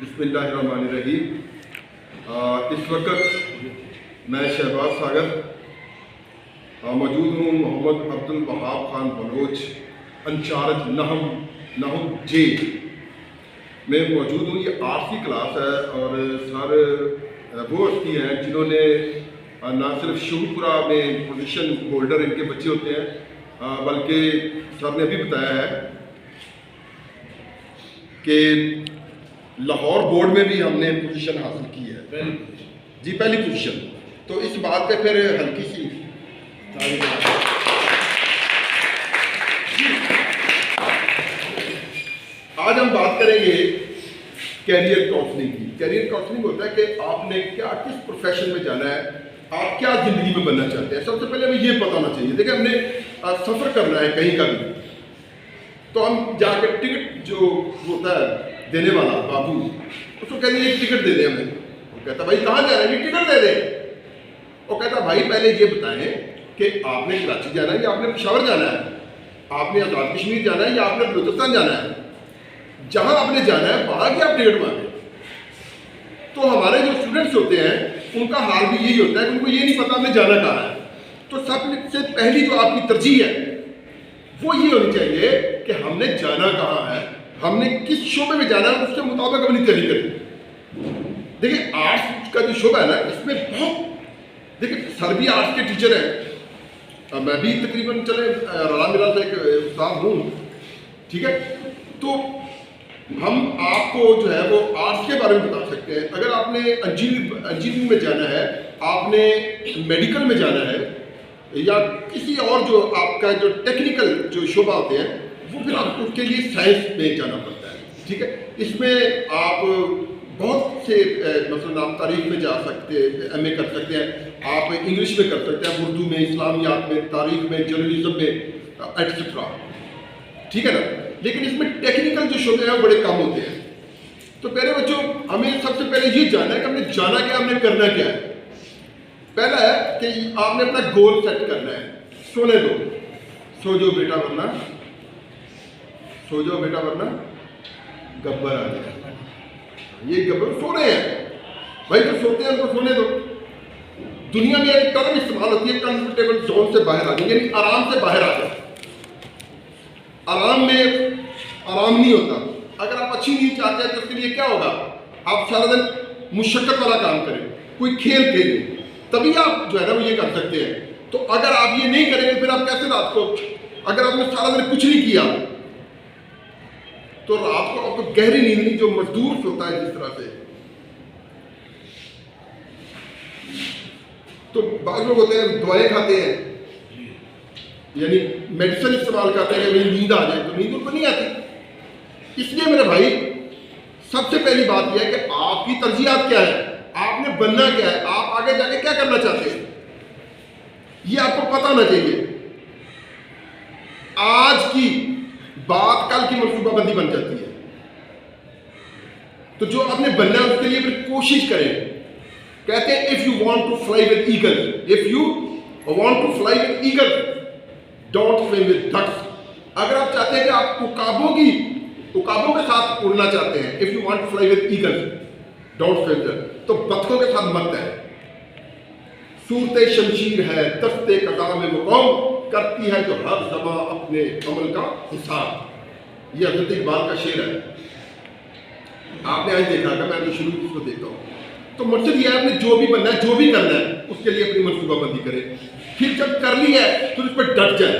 بسم اللہ الرحمن الرحیم۔ اس وقت میں شہباز ساگر موجود ہوں محمد عبد الوہاب خان بلوچ انچارج نحو جے میں موجود ہوں۔ یہ 8ویں کلاس ہے اور سر وہ ہستی ہیں جنہوں نے نہ صرف شہپورہ میں پوزیشن ہولڈر ان کے بچے ہوتے ہیں بلکہ سر نے ابھی بتایا ہے کہ لاہور بورڈ میں بھی ہم نے پوزیشن حاصل کی ہے، جی پہلی پوزیشن۔ تو اس بات پہ پھر ہلکی سی آج ہم بات کریں گے کیریئر کاؤنسلنگ کی۔ کیریئر کاؤنسلنگ ہوتا ہے کہ آپ نے کیا کس پروفیشن میں جانا ہے، آپ کیا زندگی میں بننا چاہتے ہیں۔ سب سے پہلے ہمیں یہ پتہ ہونا چاہیے، دیکھیں ہم نے سفر کرنا ہے کہیں کا بھی، تو ہم جا کے ٹکٹ جو ہوتا ہے دینے والا بابو اس کو کہتے ہیں ایک ٹکٹ دے دیں ہمیں۔ وہ کہتا بھائی کہاں جا رہے ہیں، یہ ٹکٹ دے دیں۔ وہ کہتا بھائی پہلے یہ بتائیں کہ آپ نے کراچی جانا ہے یا آپ نے پشاور جانا ہے، آپ نے آزاد کشمیر جانا ہے یا آپ نے بلوچستان جانا ہے، جہاں آپ نے جانا ہے وہاں کی آپ ٹکٹ مانگیں۔ تو ہمارے جو اسٹوڈنٹس ہوتے ہیں ان کا حال بھی یہی ہوتا ہے کہ ان کو یہ نہیں پتا ہم نے جانا کہاں ہے۔ تو سب سے پہلی جو آپ کی ترجیح ہے وہ یہ ہونی چاہیے کہ ہم نے جانا کہاں ہے، ہم نے کس شعبے میں جانا ہے، اس کے مطابق اپنی تیاری کریں۔ دیکھیں آرٹس کا جو شعبہ ہے نا اس میں بہت، دیکھیں سر بھی آرٹس کے ٹیچر ہیں، میں بھی تقریباً رام میرا سے ایک استاد ہوں، ٹھیک ہے۔ تو ہم آپ کو جو ہے وہ آرٹس کے بارے میں بتا سکتے ہیں۔ اگر آپ نے انجینئرنگ میں جانا ہے، آپ نے میڈیکل میں جانا ہے یا کسی اور جو آپ کا جو ٹیکنیکل جو شعبہ ہوتے ہیں وہ پھر آپ کو اس کے لیے سائنس میں جانا پڑتا ہے، ٹھیک ہے۔ اس میں آپ بہت سے مثلاً آپ تاریخ میں جا سکتے ہیں، ایم اے کر سکتے ہیں، آپ انگلش میں کر سکتے ہیں، اردو میں، اسلامیات میں، تاریخ میں، جرنلزم میں ایٹسٹرا، ٹھیک ہے نا۔ لیکن اس میں ٹیکنیکل جو شعبے ہیں بڑے کم ہوتے ہیں۔ تو پہلے بچوں ہمیں سب سے پہلے یہ جاننا ہے کہ ہم نے جانا کیا، ہم نے کرنا کیا ہے۔ پہلا ہے کہ آپ نے اپنا گول سیٹ کرنا ہے۔ سونے دو، سو جو بیٹا ورنہ، سو جو بیٹا ورنہ گبر آ جائے۔ یہ گبر سو رہے ہیں بھائی، تو سوتے ہیں ان کو سونے دو۔ دنیا میں ایک ٹرم استعمال ہوتی ہے کمفرٹیبل زون سے باہر آ جائے، یعنی آرام سے باہر آ جائے۔ آرام میں آرام نہیں ہوتا۔ اگر آپ اچھی نیند چاہتے ہیں تو اس کے لیے کیا ہوگا، آپ سارا دن مشقت والا کام کریں، کوئی کھیل کھیلیں، تبھی آپ جو ہے نا وہ یہ کر سکتے ہیں۔ تو اگر آپ یہ نہیں کریں گے پھر آپ کیسے رات کو، اگر آپ نے سارا دن کچھ نہیں کیا تو رات کو آپ کو گہری نیند نہیں، جو مزدور ہوتا ہے جس طرح سے۔ تو بعض لوگ ہوتے ہیں دوائیں کھاتے ہیں، یعنی میڈیسن استعمال کرتے ہیں کہ نیند آ جائے، تو نیند ان کو نہیں آتی۔ اس لیے میرے بھائی سب سے پہلی بات یہ ہے کہ آپ کی ترجیحات کیا ہے، آپ نے بننا کیا ہے، آپ آگے جا کے کیا کرنا چاہتے ہیں، یہ آپ کو پتہ ہونا چاہیے۔ آج کی بات کل کی منصوبہ بندی بن جاتی ہے۔ تو جو آپ نے بننا ہے اس کے لیے پھر کوشش کریں۔ کہتے ہیں if you want to fly with eagle, if you want to fly with eagle, don't swim with ducks۔ اگر آپ چاہتے ہیں کہ آپ عقابوں کے ساتھ اڑنا چاہتے ہیں، if you want to fly with eagle, don't swim with ducks، تو بطخوں کے ساتھ مت ہے۔ صورت شمشیر ہے دست قضا میں وہ قوم، کرتی ہے جو ہر زماں اپنے عمل کا حساب۔ یہ حضرت اقبال کا شعر ہے، آپ نے آج دیکھا تھا، میں تو شروع اس کو دیکھتا ہوں۔ تو مقصد یہ ہے آپ نے جو بھی بننا ہے، جو بھی کرنا ہے اس کے لیے اپنی منصوبہ بندی کریں، پھر جب کر لی ہے تو اس پہ ڈٹ جائے۔